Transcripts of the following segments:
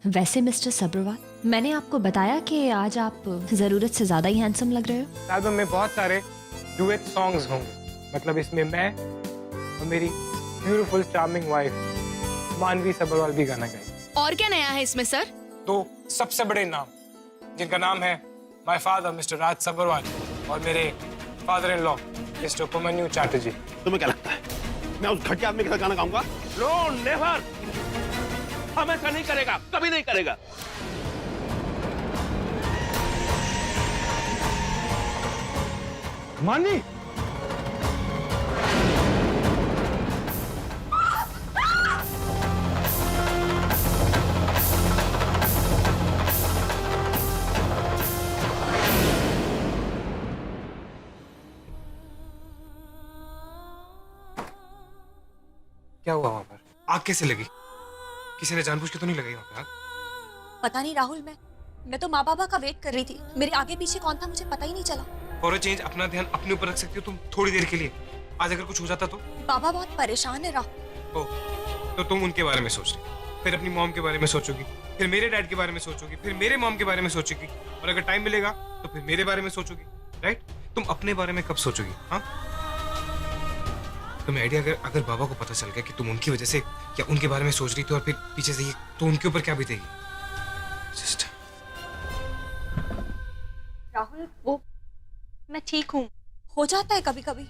वैसे मिस्टर सब्रवाल, मैंने आपको बताया कि आज आप जरूरत से ज्यादा ही हैंडसम लग रहे हो। एल्बम में बहुत सारे डुएट सॉन्ग्स होंगे, मतलब इसमें मैं और मेरी ब्यूटीफुल चार्मिंग वाइफ मानवी सब्रवाल भी गाना गाएगी। और क्या नया है इसमें सर? दो सबसे बड़े नाम, जिनका नाम है my father mister Raj Sabharwal और मेरे father in law mister Upmanyu Chatterjee. तुम्हें क्या लगता है मैं उस घटिया आदमी के साथ गाना गाऊंगा? नो नेवर, हम ऐसा नहीं करेगा, कभी नहीं करेगा। मानवी, क्या हुआ वहां पर? आग कैसे लगी? किसी ने जानबूझ के तो नहीं लगाई वहां पे आग? पता नहीं राहुल, मैं तो माँ बाबा का वेट कर रही थी। मेरे आगे पीछे कौन था मुझे पता ही नहीं चला। फॉर अ चेंज अपना ध्यान अपने ऊपर रख सकती हो तुम थोड़ी देर के लिए। आज अगर कुछ हो जाता तो? बाबा बहुत परेशान है राहुल। तो तुम उनके बारे में सोच रही, फिर अपनी मॉम के बारे में सोचोगी, फिर मेरे डैड के बारे में सोचोगी, फिर मेरे मॉम के बारे में सोचोगी, और अगर टाइम मिलेगा तो फिर मेरे बारे में सोचोगी, राइट? तुम अपने बारे में कब सोचोगी? हाँ, तुम्हें आइडिया अगर बाबा को पता चल गया कि तुम उनकी वजह से या उनके बारे में सोच रही थी और फिर पीछे से ये, तो उनके ऊपर क्या बीतेगी? Just... राहुल, वो मैं ठीक हूँ, हो जाता है कभी कभी।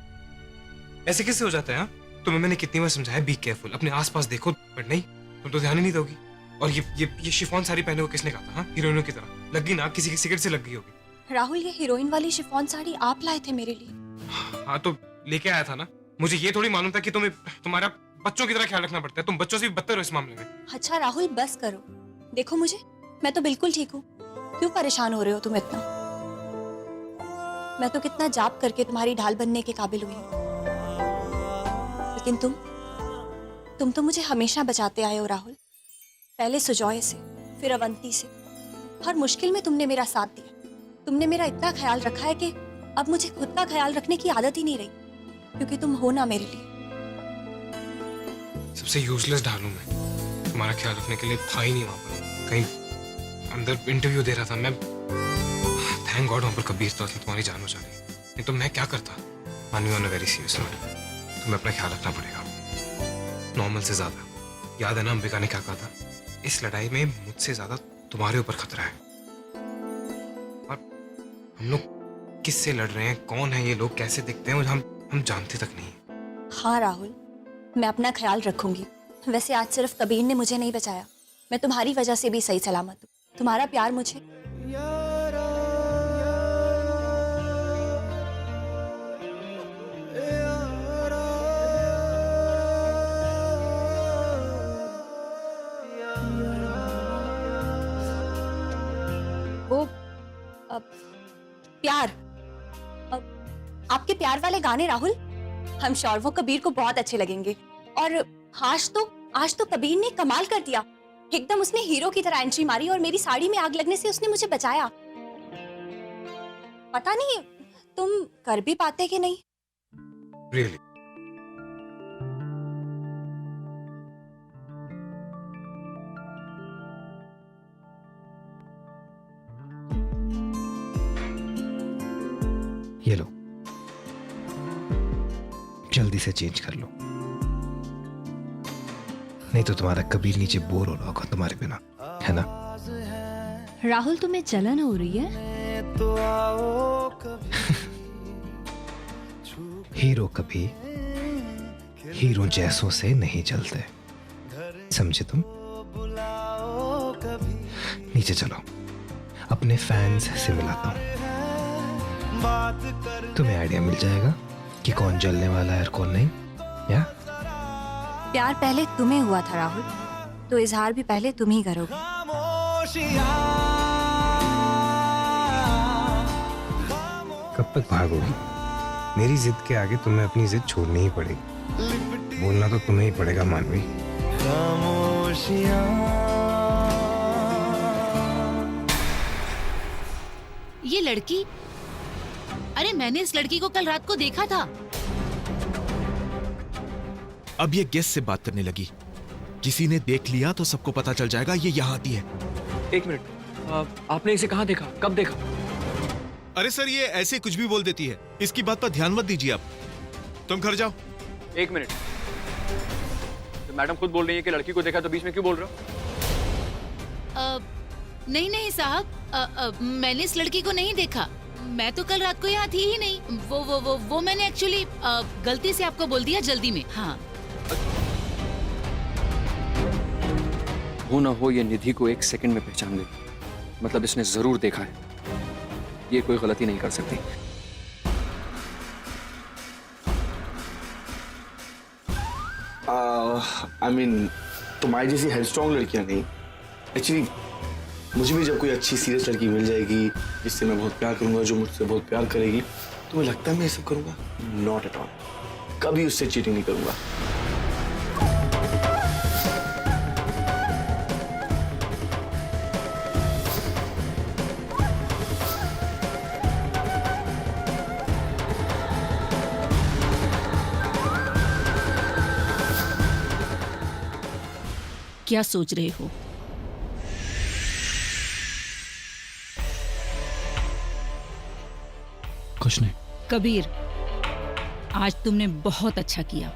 ऐसे कैसे हो जाता है? हाँ, तुम्हें मैंने कितनी बार समझाया बी केयरफुल, अपने आसपास देखो, बट नहीं, तुम तो ध्यान ही नहीं दोगी। और ये शिफॉन साड़ी पहने हुए किसने कहा था? हाँ, हीरोइनों की तरह लग गई ना, किसी की सिगरेट से लग गई होगी। राहुल, ये हीरोइन वाली शिफॉन साड़ी आप लाए थे मेरे लिए। हाँ, तो लेके आया था ना। मुझे ये थोड़ी मालूम था कि तुम्हें तुम्हारा बच्चों की तरह ख्याल रखना पड़ता है। तुम बच्चों से भी बदतर हो इस मामले में। अच्छा राहुल, बस करो, देखो मुझे, मैं तो बिल्कुल ठीक हूँ। क्यों परेशान हो रहे हो तुम इतना? मैं तो कितना जाप करके तुम्हारी ढाल बनने के काबिल हुई हूँ, लेकिन तुम तो मुझे हमेशा बचाते आए हो राहुल। पहले सुजॉय से, फिर अवंती से, हर मुश्किल में तुमने मेरा साथ दिया। तुमने मेरा इतना ख्याल रखा है कि अब मुझे खुद का ख्याल रखने की आदत ही नहीं रही, क्योंकि तुम हो ना मेरे लिए। सबसे यूजलेस ढालू मैं, तुम्हारा ख्याल रखने के लिए था ही नहीं वहां पर। कहीं अंदर इंटरव्यू दे रहा था मैं, थैंक गॉड वहां पर कबीर तो तुम्हारी जान बचा ली, नहीं तो मैं क्या करता? मानवी, on a very serious note, तुम्हें अपना ख्याल रखना पड़ेगा, नॉर्मल से ज्यादा। याद है ना अंबिका ने क्या कहा था? इस लड़ाई में मुझसे ज्यादा तुम्हारे ऊपर खतरा है। और हम लोग किससे लड़ रहे हैं, कौन है ये लोग, कैसे दिखते हैं, हम जानते तक नहीं। हाँ राहुल, मैं अपना ख्याल रखूंगी। वैसे आज सिर्फ कबीर ने मुझे नहीं बचाया, मैं तुम्हारी वजह से भी सही सलामत हूँ। तुम्हारा प्यार मुझे वो प्यार, आपके प्यार वाले गाने राहुल, हम श्योर वो कबीर को बहुत अच्छे लगेंगे। और आज तो कबीर ने कमाल कर दिया, एकदम उसने हीरो की तरह एंट्री मारी और मेरी साड़ी में आग लगने से उसने मुझे बचाया। पता नहीं तुम कर भी पाते कि नहीं। Really? ये लो, जल्दी से चेंज कर लो, नहीं तो तुम्हारा कबीर नीचे बोर हो रहा होगा तुम्हारे बिना, है ना? राहुल, तुम्हें जलन हो रही है? हीरो कभी हीरो जैसों से नहीं जलते, समझे तुम? नीचे चलो, अपने फैंस से मिलाता हूँ, तुम्हें आइडिया मिल जाएगा कि कौन जलने वाला है और कौन नहीं। या प्यार पहले तुम्हें हुआ था राहुल, तो इजहार भी पहले तुम ही करोगे। कब तक भागोगी? मेरी जिद के आगे तुम्हें अपनी जिद छोड़नी ही पड़ेगी, बोलना तो तुम्हें ही पड़ेगा मानवी। ये लड़की, अरे मैंने इस लड़की को कल रात को देखा था। अब ये गेस्ट से बात करने लगी। किसी ने देख लिया तो सबको पता चल जाएगा ये यहाँ आती है। एक मिनट, आपने इसे कहाँ देखा, कब देखा? अरे सर, ये ऐसे कुछ भी बोल देती है, इसकी बात पर ध्यान मत दीजिए आप। तुम घर जाओ। एक मिनट, तो मैडम खुद बोल रही है कि लड़की को देखा, तो बीच में क्यों बोल रहे हो? नहीं नहीं साहब, मैंने इस लड़की को नहीं देखा। मैं तो कल रात को यहाँ थी ही नहीं। वो मैंने एक्चुअली गलती से आपको बोल दिया जल्दी में। हाँ, हो ना हो ये निधि को 1 सेकंड में पहचान गई, मतलब इसने जरूर देखा है। ये कोई गलती नहीं कर सकती। I mean, तुम्हारी जैसी हेडस्ट्रॉन्ग लड़कियां नहीं, एक्चुअली मुझे भी जब कोई अच्छी सीरियस लड़की मिल जाएगी जिससे मैं बहुत प्यार करूंगा, जो मुझसे बहुत प्यार करेगी, तो मुझे लगता है मैं ये सब करूंगा। नॉट एट ऑल, कभी उससे चीटिंग नहीं करूंगा। क्या सोच रहे हो? कुछ नहीं। कबीर, आज तुमने बहुत अच्छा किया।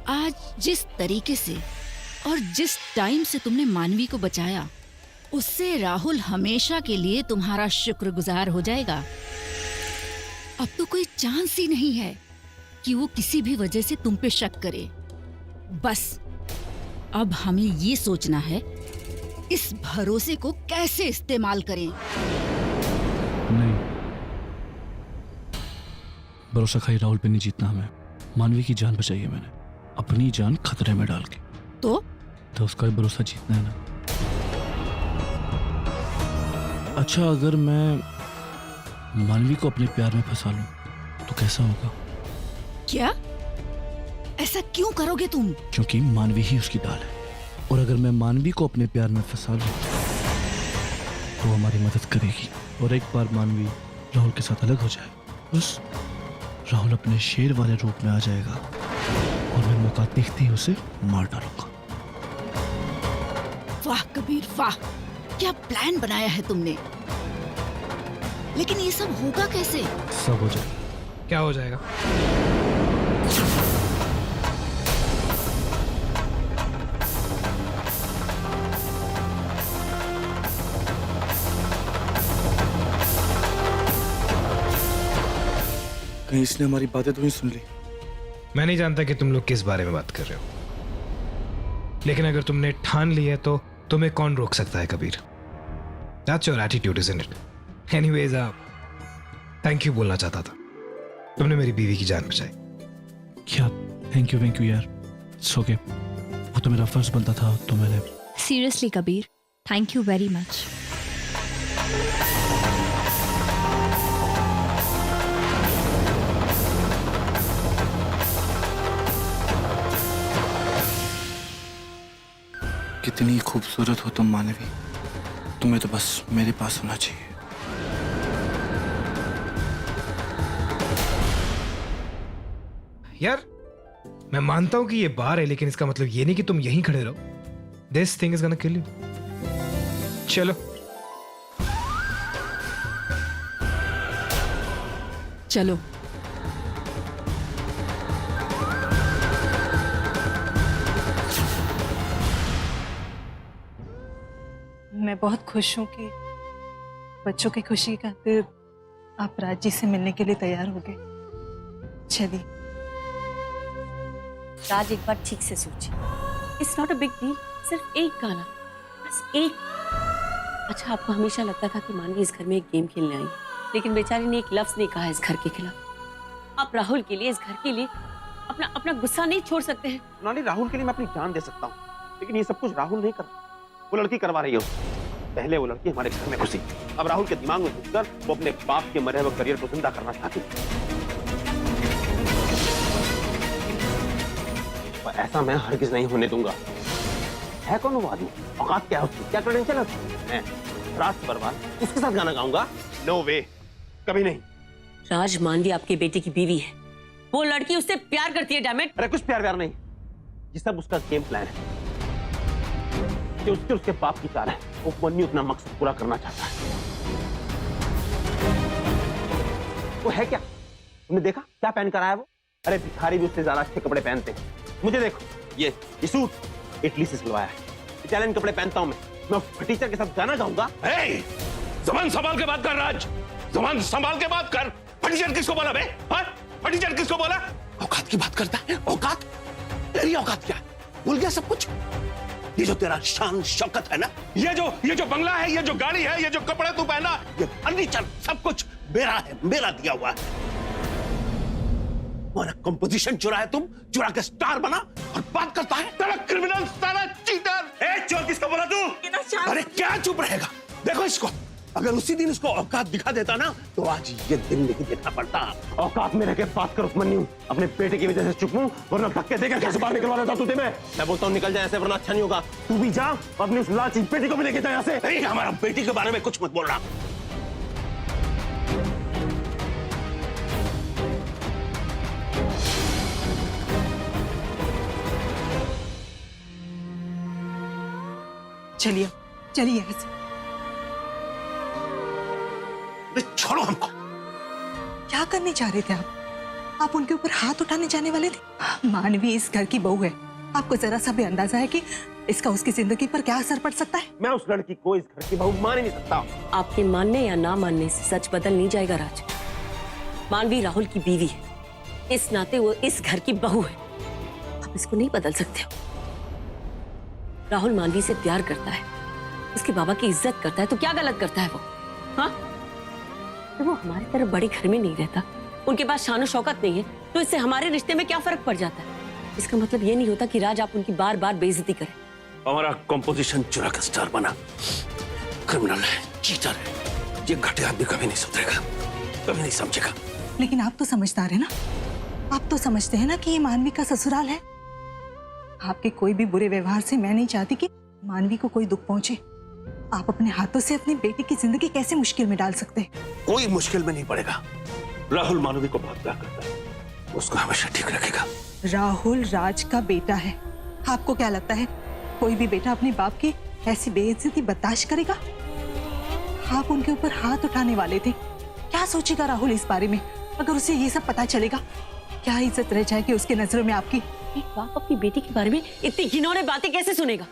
आज जिस तरीके से और जिस टाइम से तुमने मानवी को बचाया, उससे राहुल हमेशा के लिए तुम्हारा शुक्रगुजार हो जाएगा। अब तो कोई चांस ही नहीं है कि वो किसी भी वजह से तुम पे शक करे। बस अब हमें ये सोचना है इस भरोसे को कैसे इस्तेमाल करें। नहीं, भरोसा खाई राहुल पे नहीं जीतना हमें। मानवी की जान बचाई है मैंने, अपनी जान खतरे में डाल के। तो उसका भी भरोसा जीतना है ना। अच्छा, अगर मैं मानवी को अपने प्यार में फंसा लूं तो कैसा होगा? क्या? ऐसा क्यों करोगे तुम? क्योंकि मानवी ही उसकी दाल है, और अगर मैं मानवी को अपने प्यार में फंसा लूं तो हमारी मदद करेगी। और एक बार मानवी राहुल के साथ अलग हो जाए, बस राहुल अपने शेर वाले रूप में आ जाएगा और मैं मौका देखते ही उसे मार डालूंगा। वाह कबीर वाह, क्या प्लान बनाया है तुमने। लेकिन ये सब होगा कैसे? सब हो जाएगा। क्या हो जाएगा? कहीं इसने हमारी बातें तो नहीं सुन ली? मैं नहीं जानता कि तुम लोग किस बारे में बात कर रहे हो, लेकिन अगर तुमने ठान लिया तो तुम्हें कौन रोक सकता है Kabir? That's your attitude, isn't it? Anyways, thank you बोलना चाहता था। तुमने मेरी बीवी की जान बचाई। क्या थैंक यू यार, इट्स ओके। वो तो मेरा फर्ज बनता था, तो मैंने। Seriously Kabir, thank you very much. कितनी खूबसूरत हो तुम मानवी, तुम्हें तो बस मेरे पास होना चाहिए। यार, मैं मानता हूं कि ये बार है, लेकिन इसका मतलब ये नहीं कि तुम यहीं खड़े रहो। This thing is gonna kill you. चलो चलो। मैं बहुत खुश हूँ कि बच्चों की खुशी की खातिर आप राज जी से मिलने के लिए तैयार हो गए। चलिए। राज, एक बार ठीक से सोचिए, it's not a big deal, सिर्फ एक गाना, बस एक। अच्छा, आपको हमेशा लगता था कि मानवी इस घर में एक गेम खेलने आई, लेकिन बेचारी ने एक लफ्ज नहीं कहा इस घर के खिलाफ। आप राहुल के लिए, इस घर के लिए अपना गुस्सा नहीं छोड़ सकते हैं। नानी, राहुल के लिए मैं अपनी जान दे सकता हूँ, लेकिन ये सब कुछ राहुल नहीं कर रहा, वो लड़की करवा रही है। पहले वो लड़की हमारे घर में घुसी, अब राहुल के दिमाग में घुसकर वो अपने बाप के मरे हुए करियर को जिंदा करना चाहती है। ऐसा मैं हरगिज नहीं होने दूंगा। है कौन वो आदमी? औकात क्या है उसकी? क्या क्रेडेंशियल है? मैं राज बर्बाद उसके साथ गाना गाऊंगा? नो वे, कभी नहीं। राज, मानवी आपके बेटे की बीवी है, वो लड़की उससे प्यार करती है। Damn it. अरे कुछ प्यार नहीं, ये सब उसका गेम प्लान है कि उसके बाप की चाल है। उपमन्यु अपना मकसद पूरा करना चाहता है। वो है क्या? तुमने देखा क्या पहन कर आया वो? अरे भिखारी भी उससे ज्यादा अच्छे कपड़े पहनते हैं। मुझे देखो, ये सूट इटली से सिलवाया है। इटालियन कपड़े पहनता हूं मैं फटीचर के साथ गाना गाऊंगा। जबान संभाल के बात कर राज, जबान संभाल के बात कर। फटीचर किसको बोला बे? हाँ? फटीचर किसको बोला? औकात की बात करता है। औकात? तेरी औकात क्या है? भूल गया सब कुछ? ये जो तेरा शान शौकत है ना, ये जो बंगला है, ये जो गाड़ी है, ये जो कपड़े तू पहना, ये फर्नीचर सब कुछ मेरा है, मेरा दिया हुआ है। हमारा कंपोजिशन चुरा है तुम, चुरा के स्टार बना और बात करता है तेरा क्रिमिनल, तेरा चीटर। चोर किसको बोला तू? अरे क्या चुप रहेगा? देखो इसको, अगर उसी दिन उसको औकात दिखा देता ना तो आज ये दिन नहीं देखना पड़ता। औकात में रह के बात कर उपमन्यु, अपने बेटे की वजह से चुप हूं, वरना धक्के देकर कैसे बाहर निकलवा देता तू? मैं बोलता हूं निकल जाए ऐसे, वरना अच्छा नहीं होगा। तू भी जा, अपनी उस लाची बेटी को भी लेके जा यहाँ से। नहीं, हमारा बेटी के बारे में कुछ मत बोलना। चलिए चलिए यहाँ से। छोड़ो हमको। क्या करने जा रहे थे आप उनके ऊपर हाथ उठाने जाने वाले थे। मानवी इस घर की बहू है, आपको जरा सा भी अंदाजा है कि इसका उसकी जिंदगी पर क्या असर पड़ सकता है? मैं उस लड़की को इस घर की बहू मान ही नहीं सकता। आपके मानने या ना मानने से सच बदल नहीं जाएगा राज। मानवी राहुल की बीवी है, इस नाते वो इस घर की बहू है। आप इसको नहीं बदल सकते हो। राहुल मानवी से प्यार करता है, उसके बाबा की इज्जत करता है, तो क्या गलत करता है वो? हाँ, तो वो हमारी तरफ बड़े घर में नहीं रहता, उनके पास शान शौकत नहीं है, तो इससे हमारे रिश्ते में क्या फर्क पड़ जाता है? इसका मतलब ये नहीं होता कि राज आप उनकी बार बार बेइज्जती करें। हमारा कंपोजिशन चुरा का स्टार बना, क्रिमिनल है, चीटर है। ये घटिया आदमी कभी नहीं सुधरेगा, कभी नहीं समझेगा। लेकिन आप तो समझदार है ना, आप तो समझते हैं ना कि ये मानवी का ससुराल है। आपके कोई भी बुरे व्यवहार से मैं नहीं चाहती कि मानवी को कोई दुख पहुंचे। आप अपने हाथों से अपनी बेटी की जिंदगी कैसे मुश्किल में डाल सकते हैं? कोई मुश्किल में नहीं पड़ेगा। राहुल मानवी को बहुत प्यार करता है, उसको हमेशा ठीक रखेगा। राहुल राज का बेटा है। आपको क्या लगता है कोई भी बेटा अपने बाप की ऐसी बेइज्जती बर्दाश्त करेगा? आप उनके ऊपर हाथ उठाने वाले थे। क्या सोचेगा राहुल इस बारे में अगर उसे ये सब पता चलेगा? क्या इज्जत रह जाएगी उसकी नजरों में आपकी? एक बाप अपनी बेटी के बारे में इतनी घिनौनी बातें कैसे सुनेगा?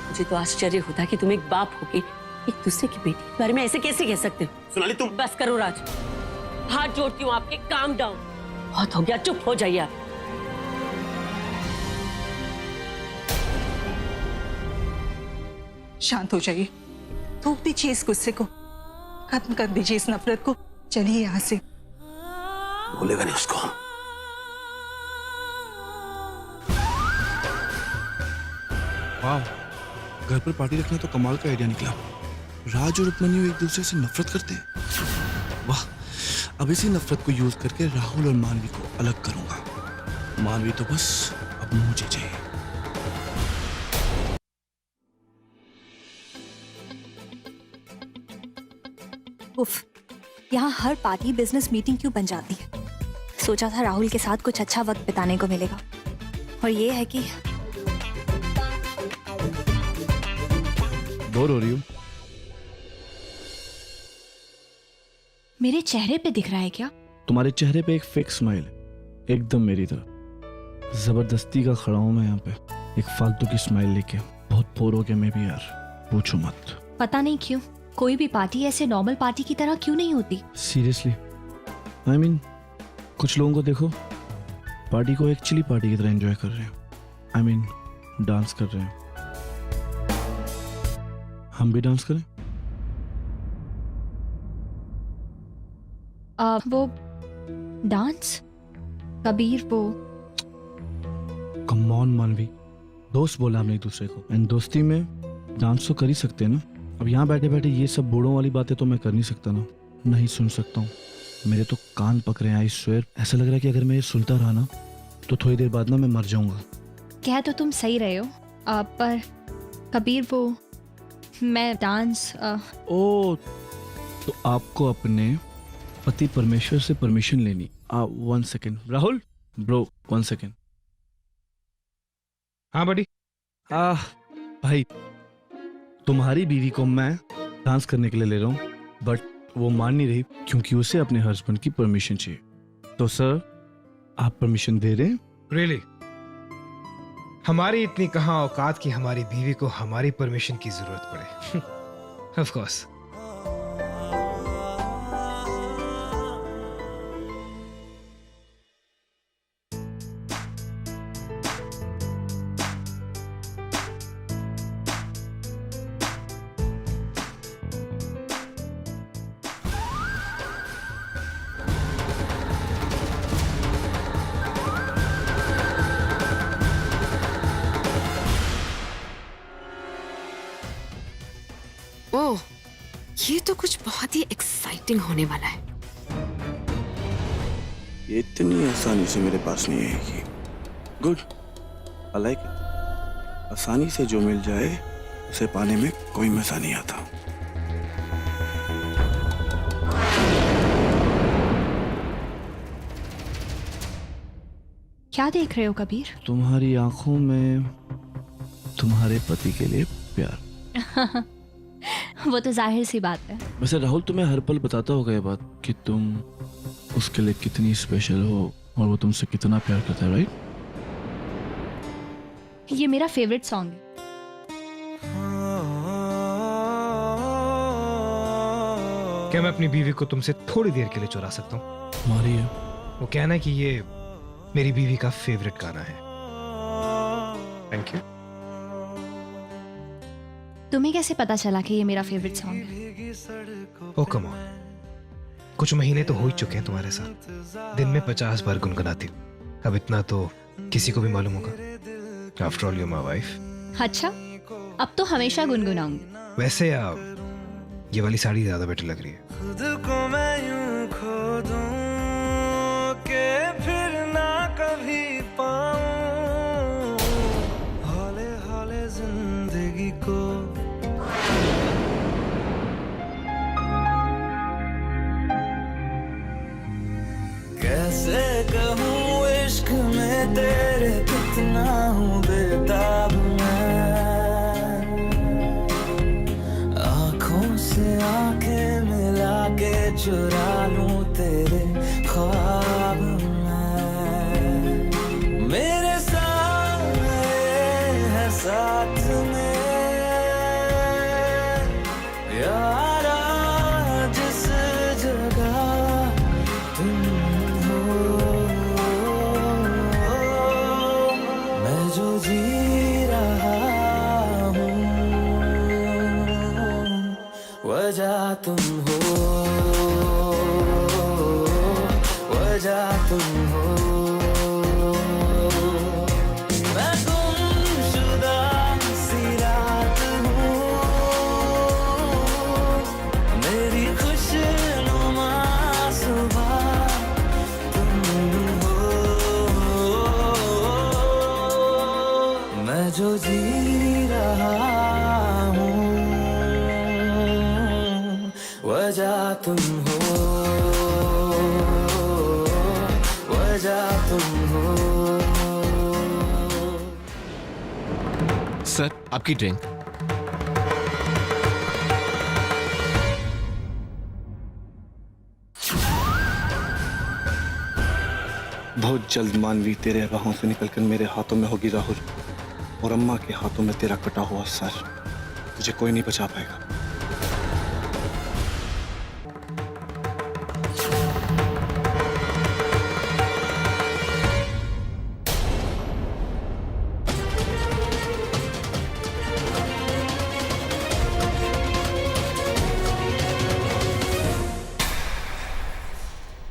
मुझे तो आश्चर्य होता है कि तुम एक बाप होके एक दूसरे की बेटी के बारे में ऐसे कैसे कह सकते हो? सोनाली तुम बस करो राज, हाथ जोड़ती हूँ आपके, काम डाउन। बहुत हो गया, चुप हो जाइए आप। शांत हो जाइए, थूक दीजिए इस गुस्से को, खत्म कर दीजिए इस नफरत को। चलिए यहाँ से। भूलेगा नहीं उसको। वाह, घर पर पार्टी रखना तो कमाल का आइडिया निकला। राज और उपमन्यु एक दूसरे से नफरत करते हैं। वाह, अब इसी नफरत को यूज करके राहुल और मानवी को अलग करूंगा। मानवी तो बस अब मुझे चाहिए। उफ, यहाँ हर पार्टी बिजनेस मीटिंग क्यों बन जाती है? सोचा था राहुल के साथ कुछ अच्छा वक्त बिताने को मिलेगा, और ये है कि बोर हो रही हूँ? मेरे चेहरे पे दिख रहा है क्या? तुम्हारे चेहरे पे एक फेक स्माइल है, एकदम मेरी तरह। जबरदस्ती का खड़ा हूं मैं यहाँ पे, एक फालतू की स्माइल लेके। बहुत बोर हो गया मैं भी यार, पूछो मत। पता नहीं क्यों कोई भी पार्टी ऐसे नॉर्मल पार्टी की तरह क्यों नहीं होती? सीरियसली, आई मीन कुछ लोगों को देखो, पार्टी को एक चिली पार्टी की तरह एंजॉय कर रहे हैं। आई मीन डांस कर रहे हैं। हम भी डांस करें? वो डांस? कबीर वो कम ऑन मानवी, दोस्त बोला हमने एक दूसरे को, एंड दोस्ती में डांस तो कर ही सकते हैं ना। अब यहाँ बैठे बैठे ये सब बूढ़ों वाली बातें तो मैं कर नहीं सकता ना, नहीं सुन सकता हूँ। मेरे तो कान पक रहे हैं, आई स्वेयर। ऐसा लग रहा है कि अगर मैं ये सुनता रहा ना तो थोड़ी देर बाद ना मैं मर जाऊंगा। कह तो तुम सही रहे हो, पर कबीर वो मैं डांस ओ, तो आपको अपने पति परमेश्वर से परमिशन लेनी। 1 सेकेंड राहुल ब्रो, 1 सेकेंड। हाँ बड़ी। भाई तुम्हारी बीवी को मैं डांस करने के लिए ले रहा हूँ, बट वो मान नहीं रही क्योंकि उसे अपने हस्बैंड की परमिशन चाहिए। तो सर आप परमिशन दे रहे हैं? रियली? हमारी इतनी कहाँ औकात कि हमारी बीवी को हमारी परमिशन की जरूरत पड़े। Of course. ओह, ये तो कुछ बहुत ही एक्साइटिंग होने वाला है। ये इतनी आसानी से मेरे पास नहीं आएगी। Good, I like it. आसानी से जो मिल जाए उसे पाने में कोई मजा नहीं आता। क्या देख रहे हो कबीर? तुम्हारी आंखों में तुम्हारे पति के लिए प्यार। वो तो जाहिर सी बात है। वैसे राहुल तुम्हें हर पल बताता होगा ये बात कि तुम उसके लिए कितनी स्पेशल हो और वो तुमसे कितना प्यार करता है, राइट? ये मेरा फेवरेट सॉन्ग है। क्या मैं अपनी बीवी को तुमसे थोड़ी देर के लिए चुरा सकता हूँ? तुम्हारी है। वो कहना है कि ये मेरी बीवी का फेवरेट गाना है। Thank you. तुम्हें कैसे पता चला कि ये मेरा फेवरेट सॉन्ग है? ओ कम ऑन, कुछ महीने तो हो ही चुके हैं तुम्हारे साथ। दिन में 50 बार गुनगुनाती हूँ। अब इतना तो किसी को भी मालूम होगा। After all you my wife. अच्छा, अब तो हमेशा गुनगुनाऊंगी। वैसे ये वाली साड़ी ज्यादा बेटर लग रही है। खुद को मैं यूं खो दूं के फिर ना कभी पाऊं, हौले हौले जिंदगी को। कैसे कहूँ इश्क में तेरे कितना हूँ बेताब मैं, आँखों से आंखें मिला के चुरा लूं तेरे ख्वाब में। मेरे सामने है साथ में यारा जिस जगह तुम हो, मैं जो जी रहा हूँ वजह तुम हो, वजह तुम हो। मैं गुमशुदा सी रात हूँ, मेरी खुशनुमा सुबह तुम हो, मैं जो जी रहा हूँ वजह तुम हो, वजह तुम हो। सर आपकी ड्रिंक। बहुत जल्द मानवी तेरे बाहों से निकलकर मेरे हाथों में होगी राहुल, और अम्मा के हाथों में तेरा कटा हुआ सर। तुझे कोई नहीं बचा पाएगा।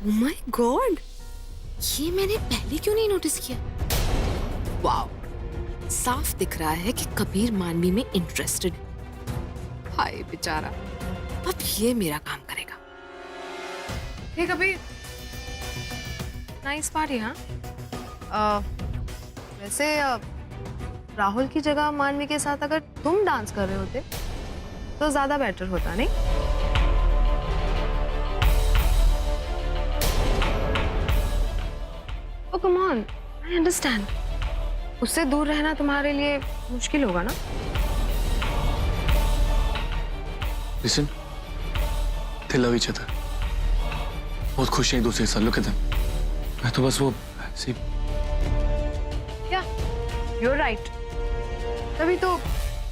Oh my God! ये मैंने पहले क्यों नहीं नोटिस किया? वाओ, साफ दिख रहा है कि कबीर मानवी में इंटरेस्टेड है। हाय बेचारा, अब ये मेरा काम करेगा। हे कबीर, नाइस पार्टी। हाँ, वैसे राहुल की जगह मानवी के साथ अगर तुम डांस कर रहे होते तो ज्यादा बेटर होता, नहीं? Oh, come on, I understand. उससे दूर रहना तुम्हारे लिए मुश्किल होगा ना? Listen, they love each other. बहुत खुश हैं एक दूसरे के साथ। Look at them. मैं तो बस वो ऐसे क्या? You're right. तभी तो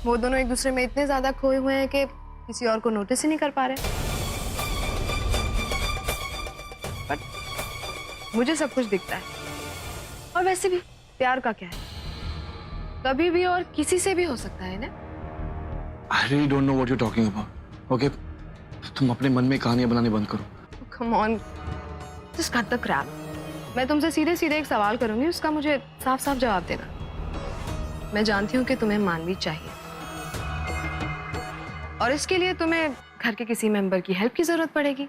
वो दोनों एक दूसरे में इतने ज्यादा खोए हुए हैं कि किसी और को नोटिस ही नहीं कर पा रहे। मुझे सब कुछ दिखता है। और वैसे भी प्यार का क्या है, कभी भी और किसी से भी हो सकता है ना? I really don't know what you're talking about. Okay, तुम अपने मन में कहानियां बनाने बंद करो। Come on, just cut the crap. मैं तुमसे सीधे सीधे एक सवाल करूंगी, उसका मुझे साफ साफ जवाब देना। मैं जानती हूँ कि तुम्हें मानवी चाहिए और इसके लिए तुम्हें घर के किसी मेंबर की हेल्प की जरूरत पड़ेगी।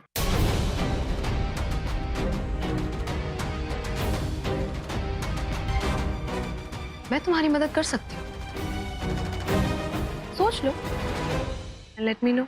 मैं तुम्हारी मदद कर सकती हूँ, सोच लो, लेट मी नो।